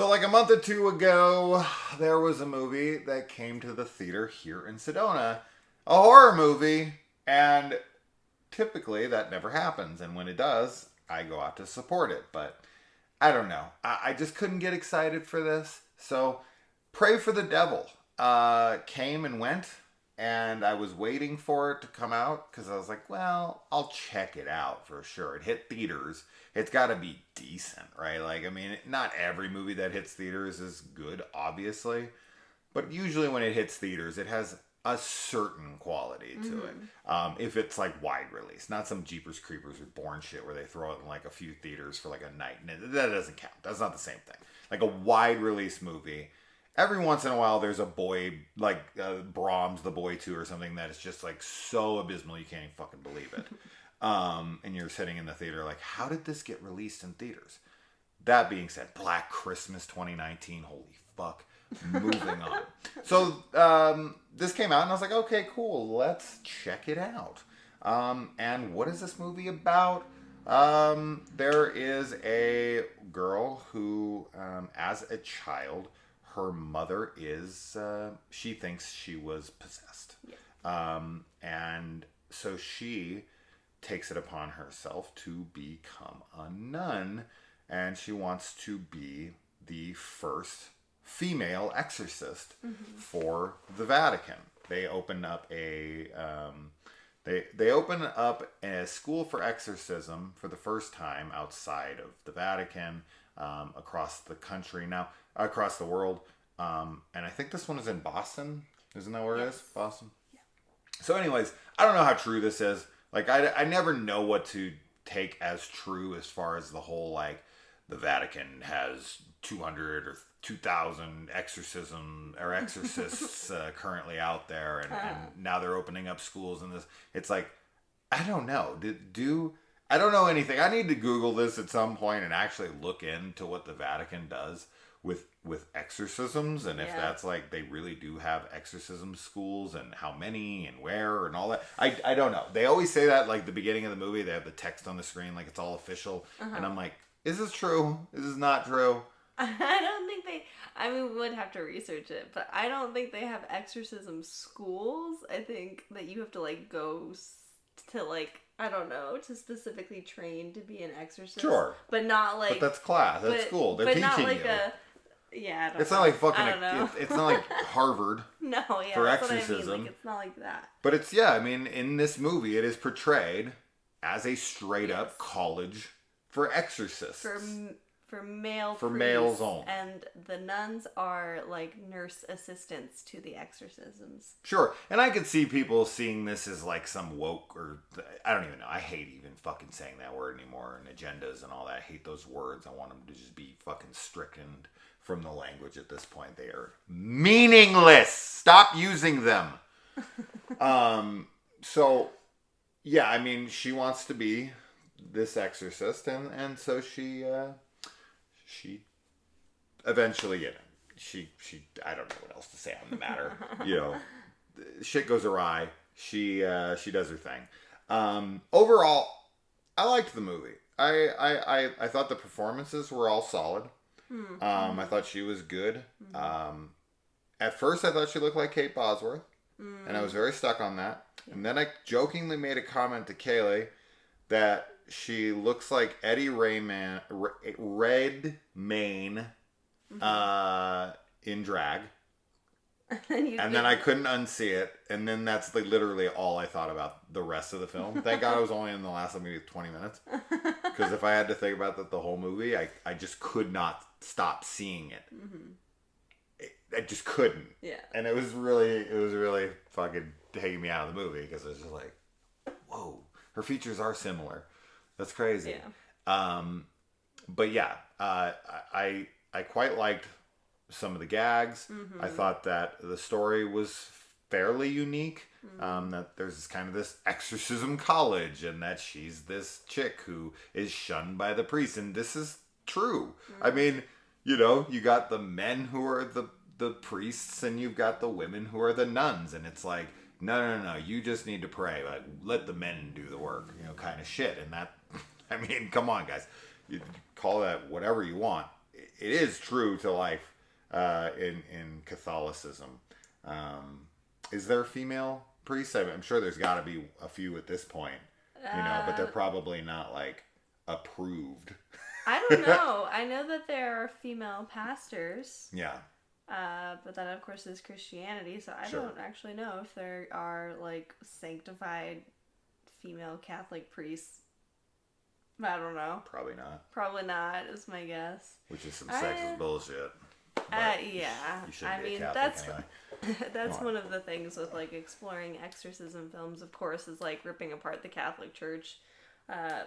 So like a month or two ago, there was a movie that came to the theater here in Sedona. A horror movie. And typically that never happens. And when it does, I go out to support it. But I don't know. I just couldn't get excited for this. So Pray for the Devil came and went. And I was waiting for it to come out because I was like, well, I'll check it out for sure. It hit theaters. It's got to be decent, right? Like, I mean, not every movie that hits theaters is good, obviously. But usually when it hits theaters, it has a certain quality to it. If it's like wide release, not some Jeepers Creepers Reborn shit where they throw it in like a few theaters for like a night. And that doesn't count. That's not the same thing. Like a wide release movie. Every once in a while, there's a boy, like Brahms, the Boy 2 or something that is just like so abysmal you can't even fucking believe it. And you're sitting in the theater like, how did this get released in theaters? That being said, Black Christmas 2019, holy fuck. Moving on. So this came out and I was like, okay, cool, let's check it out. And what is this movie about? There is a girl who, as a child, her mother is, she thinks she was possessed. Yeah. And so she takes it upon herself to become a nun, and she wants to be the first female exorcist for the Vatican. They open up a, they open up a school for exorcism for the first time outside of the Vatican, across the country now. Across the world. And I think this one is in Boston. Isn't that where it is? Boston? Yeah. So anyways, I don't know how true this is. Like, I never know what to take as true as far as the whole, like, the Vatican has 200 or 2,000 exorcists currently out there. And now they're opening up schools and this. It's like, I don't know. I don't know anything. I need to Google this at some point and actually look into what the Vatican does with exorcisms, and if that's like they really do have exorcism schools and how many and where and all that. I don't know. They always say that like the beginning of the movie, they have the text on the screen like it's all official. And I'm like, is this true? Is this not true? I don't think we would have to research it, but I don't think they have exorcism schools. I think that you have to like go to like, I don't know, to specifically train to be an exorcist. Sure. But not like... But that's class. That's school. They're teaching not like you. Yeah, it's not like fucking... It's not like Harvard. No, yeah. For that's exorcism. What I mean. Like, it's not like that. But it's, yeah, I mean, in this movie, it is portrayed as a straight up college for exorcists. For male For priests, males only. And the nuns are like nurse assistants to the exorcisms. Sure. And I could see people seeing this as like some woke or... I don't even know. I hate even fucking saying that word anymore, and agendas and all that. I hate those words. I want them to just be fucking stricken from the language at this point. They are meaningless. Stop using them. So, yeah, I mean, she wants to be this exorcist, and so she eventually, she I don't know what else to say on the matter. Shit goes awry. She does her thing. Overall, I liked the movie. I thought the performances were all solid. I thought she was good. At first, I thought she looked like Kate Bosworth, and I was very stuck on that. And then I jokingly made a comment to Kaylee that she looks like Eddie Redmayne in drag. And then I couldn't unsee it. And then that's literally all I thought about the rest of the film. Thank God I was only in the last maybe 20 minutes. Because if I had to think about that the whole movie, I just could not stop seeing it. I just couldn't. Yeah. And it was really fucking taking me out of the movie because it was just like, whoa, her features are similar. That's crazy. Yeah. But yeah, I quite liked some of the gags. I thought that the story was fairly unique. That there's this exorcism college, and that she's this chick who is shunned by the priest, and this is true. I mean, you got the men who are the priests, and you've got the women who are the nuns, and it's like, no, you just need to pray. Like, let the men do the work, kind of shit. And that, I mean, come on, guys. You call that whatever you want. it is true to life in Catholicism. Is there a female priest? I'm sure there's got to be a few at this point, but they're probably not like approved. I don't know. I know that there are female pastors. Yeah. But that, of course, is Christianity, so I Sure. don't actually know if there are, like, sanctified female Catholic priests. I don't know. Probably not. Probably not, is my guess. Which is some sexist bullshit. Yeah. You shouldn't I be a mean, Catholic anyway. that's one of the things with, like, exploring exorcism films, of course, is, like, ripping apart the Catholic Church,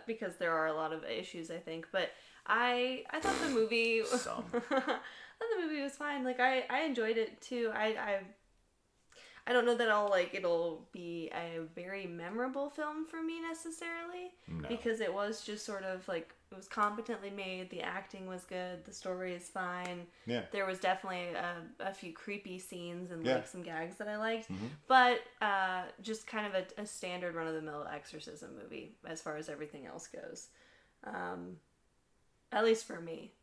because there are a lot of issues, I think. But I thought the movie... The movie was fine. Like, I enjoyed it too. I don't know that it'll be a very memorable film for me necessarily. No. Because it was just sort of like, it was competently made, the acting was good, the story is fine. Yeah. There was definitely a few creepy scenes and like some gags that I liked. Mm-hmm. But just kind of a standard run-of-the-mill exorcism movie as far as everything else goes. At least for me.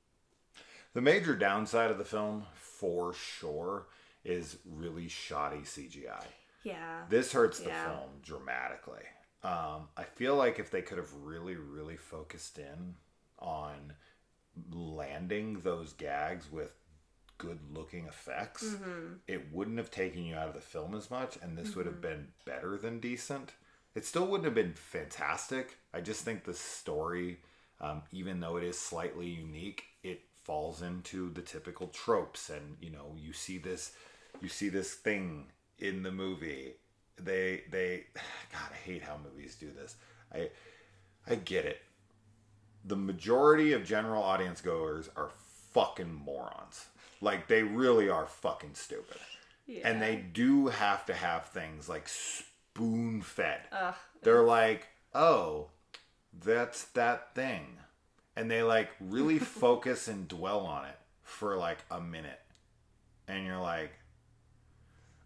The major downside of the film, for sure, is really shoddy CGI. Yeah. This hurts the film dramatically. I feel like if they could have really, really focused in on landing those gags with good-looking effects, it wouldn't have taken you out of the film as much, and this would have been better than decent. It still wouldn't have been fantastic. I just think the story, even though it is slightly unique, it falls into the typical tropes, and you see this thing in the movie. They God, I hate how movies do this. I get it. The majority of general audience goers are fucking morons. Like, they really are fucking stupid. Yeah. And they do have to have things like spoon fed. They're like, oh, that's that thing. And they like really focus and dwell on it for like a minute. And you're like,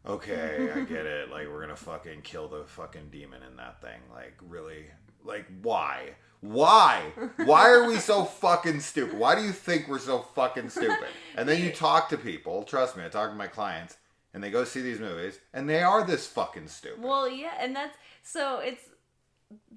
okay, I get it. Like, we're gonna fucking kill the fucking demon in that thing. Like, really? Like, why? Why? Why are we so fucking stupid? Why do you think we're so fucking stupid? And then you talk to people, trust me, I talk to my clients, and they go see these movies, and they are this fucking stupid. Well, yeah, and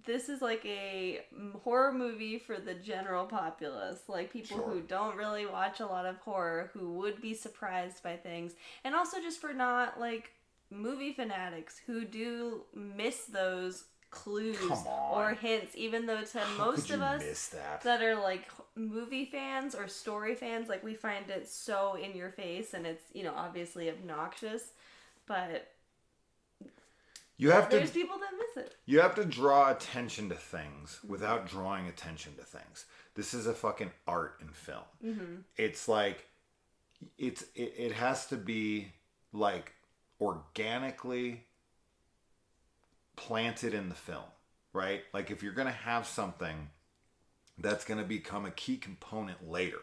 this is like a horror movie for the general populace, like people who don't really watch a lot of horror, who would be surprised by things, and also just for not like movie fanatics who do miss those clues or hints, even though to most of us that are like movie fans or story fans, like we find it so in your face and it's obviously obnoxious, but there's people that miss it. You have to draw attention to things without drawing attention to things. This is a fucking art in film. Mm-hmm. It's like it has to be like organically planted in the film, right? Like, if you're going to have something that's going to become a key component later,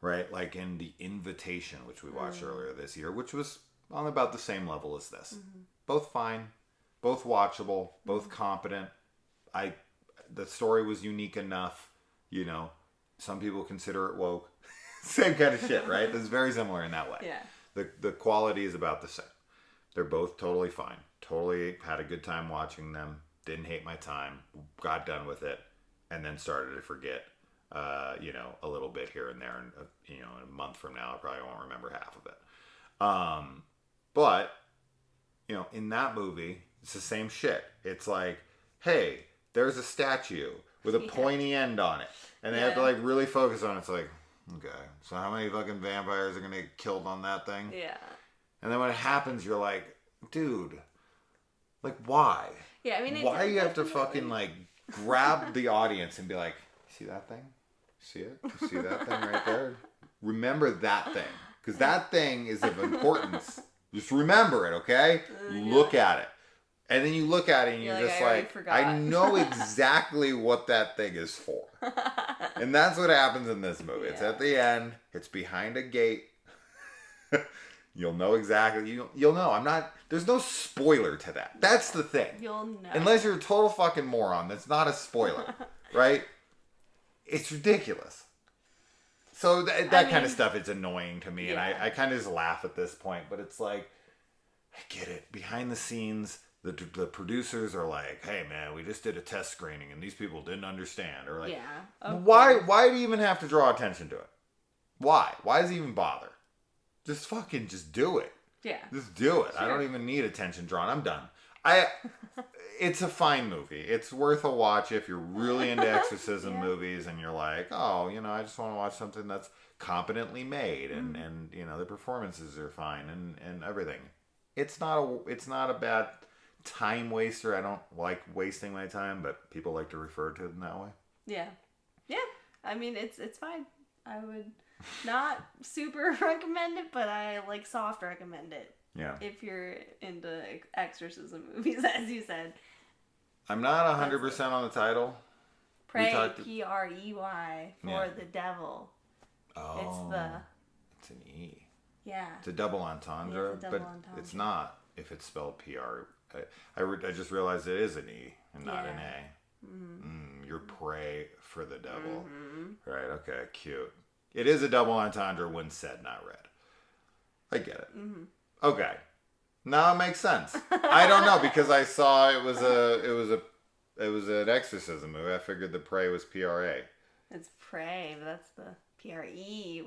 right? Like in The Invitation, which we watched earlier this year, which was on about the same level as this. Mm-hmm. Both fine, both watchable, both competent. The story was unique enough, some people consider it woke. Same kind of shit, right? It's very similar in that way. Yeah. The quality is about the same. They're both totally fine. Totally had a good time watching them. Didn't hate my time. Got done with it. And then started to forget, a little bit here and there. And, in a month from now, I probably won't remember half of it. But, in that movie, it's the same shit. It's like, hey, there's a statue with a pointy end on it. And they have to, like, really focus on it. It's like, okay, so how many fucking vampires are going to get killed on that thing? Yeah. And then when it happens, you're like, dude, like, why? Yeah, I mean, why do you have to fucking, like, grab the audience and be like, see that thing? See it? You see that thing right there? Remember that thing. Because that thing is of importance. Just remember it, okay? Look at it. And then you look at it and you're just like, I know exactly what that thing is for. And that's what happens in this movie. Yeah. It's at the end. It's behind a gate. You'll know exactly. You'll know. There's no spoiler to that. That's the thing. You'll know. Unless you're a total fucking moron. That's not a spoiler. Right? It's ridiculous. So that kind of stuff is annoying to me, and Yeah. I kind of just laugh at this point. But it's like, I get it. Behind the scenes, the producers are like, "Hey, man, we just did a test screening, and these people didn't understand." Or like, Yeah. Of why? course. Why do you even have to draw attention to it? Why? Why does it even bother? Just fucking just do it. Yeah. Just do it. Sure. I don't even need attention drawn. I'm done. It's a fine movie. It's worth a watch if you're really into exorcism Yeah. movies and you're like, oh, I just want to watch something that's competently made and the performances are fine and everything. It's not a bad time waster. I don't like wasting my time, but people like to refer to it in that way. Yeah. Yeah. I mean, it's fine. I would not super recommend it, but I like soft recommend it. Yeah. If you're into exorcism movies, as you said. I'm not 100% on the title. Prey, talked- Prey, for the devil. Oh. It's an E. Yeah. It's a double entendre, It's a double but entendre. it's not if it's spelled PR. I just realized it is an E and not an A. Mm-hmm. You're prey for the devil. Mm-hmm. Right, okay, cute. It is a double entendre when said, not read. I get it. Mm-hmm. Okay. Now it makes sense. I don't know because I saw it was an exorcism movie. I figured the prey was PRA. It's Prey, but that's the Prey.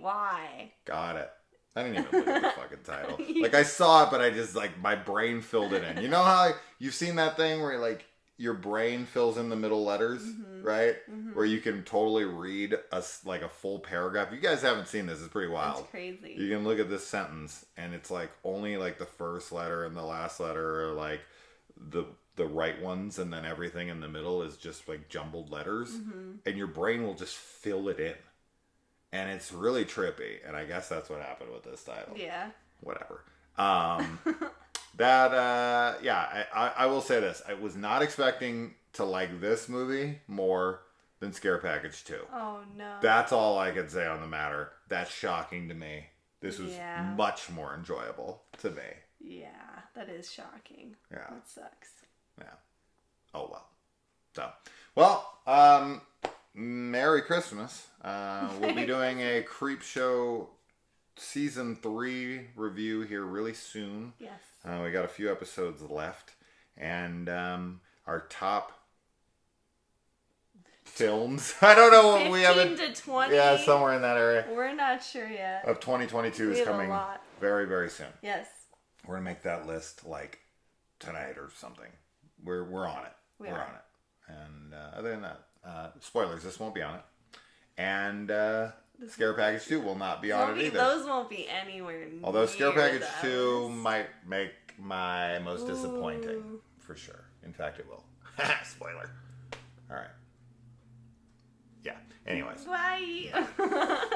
Got it. I didn't even look at the fucking title. Like, I saw it, but I just, like, my brain filled it in. You know how you've seen that thing where, like, your brain fills in the middle letters, right? Mm-hmm. Where you can totally read a full paragraph. You guys haven't seen this. It's pretty wild. It's crazy. You can look at this sentence, and it's, like, only, like, the first letter and the last letter are, like, the right ones, and then everything in the middle is just, like, jumbled letters. Mm-hmm. And your brain will just fill it in. And it's really trippy, and I guess that's what happened with this title. Yeah. Whatever. I will say this. I was not expecting to like this movie more than Scare Package 2. Oh, no. That's all I could say on the matter. That's shocking to me. This was Yeah. much more enjoyable to me. Yeah, that is shocking. Yeah. That sucks. Yeah. Oh, well. Merry Christmas. We'll be doing a Creep Show Season 3 review here really soon. Yes. We got a few episodes left. And our top films. I don't know what we haven't. 15 to 20. Yeah, somewhere in that area. We're not sure yet. Of 2022 We is have a coming lot. very, very soon. Yes. We're going to make that list like tonight or something. We're on it. We're on it. And other than that, spoilers, this won't be on it. And Scare Package 2 will not be on it either. Those won't be anywhere near. Although Scare Package those. 2 might make my most disappointing, for sure. In fact, it will. Spoiler. All right. Yeah. Anyways. Bye.